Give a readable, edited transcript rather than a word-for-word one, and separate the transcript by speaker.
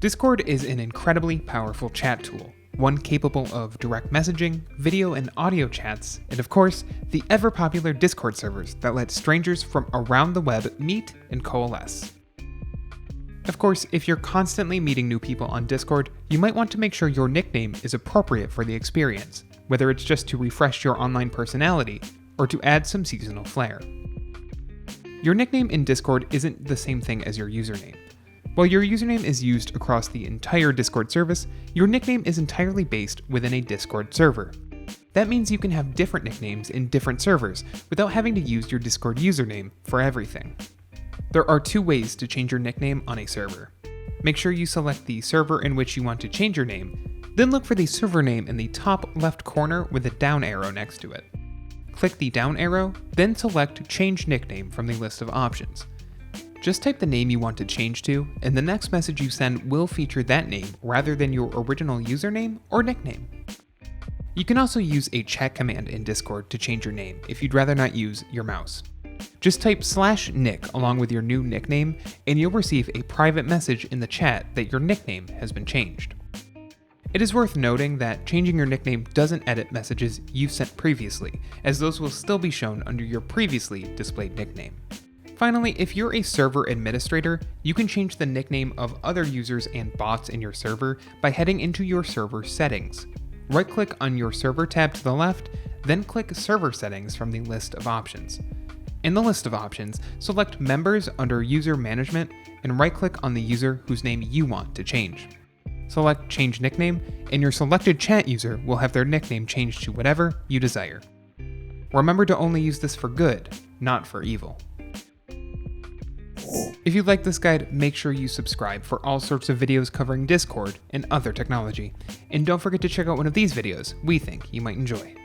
Speaker 1: Discord is an incredibly powerful chat tool, one capable of direct messaging, video and audio chats, and of course, the ever-popular Discord servers that let strangers from around the web meet and coalesce. Of course, if you're constantly meeting new people on Discord, you might want to make sure your nickname is appropriate for the experience, whether it's just to refresh your online personality or to add some seasonal flair. Your nickname in Discord isn't the same thing as your username. While your username is used across the entire Discord service, your nickname is entirely based within a Discord server. That means you can have different nicknames in different servers without having to use your Discord username for everything. There are two ways to change your nickname on a server. Make sure you select the server in which you want to change your name, then look for the server name in the top left corner with a down arrow next to it. Click the down arrow, then select Change Nickname from the list of options. Just type the name you want to change to, and the next message you send will feature that name rather than your original username or nickname. You can also use a chat command in Discord to change your name if you'd rather not use your mouse. Just type /nick along with your new nickname, and you'll receive a private message in the chat that your nickname has been changed. It is worth noting that changing your nickname doesn't edit messages you've sent previously, as those will still be shown under your previously displayed nickname. Finally, if you're a server administrator, you can change the nickname of other users and bots in your server by heading into your server settings. Right-click on your server tab to the left, then click Server Settings from the list of options. In the list of options, select Members under User Management and right-click on the user whose name you want to change. Select Change Nickname, and your selected chat user will have their nickname changed to whatever you desire. Remember to only use this for good, not for evil. If you like this guide, make sure you subscribe for all sorts of videos covering Discord and other technology. And don't forget to check out one of these videos we think you might enjoy.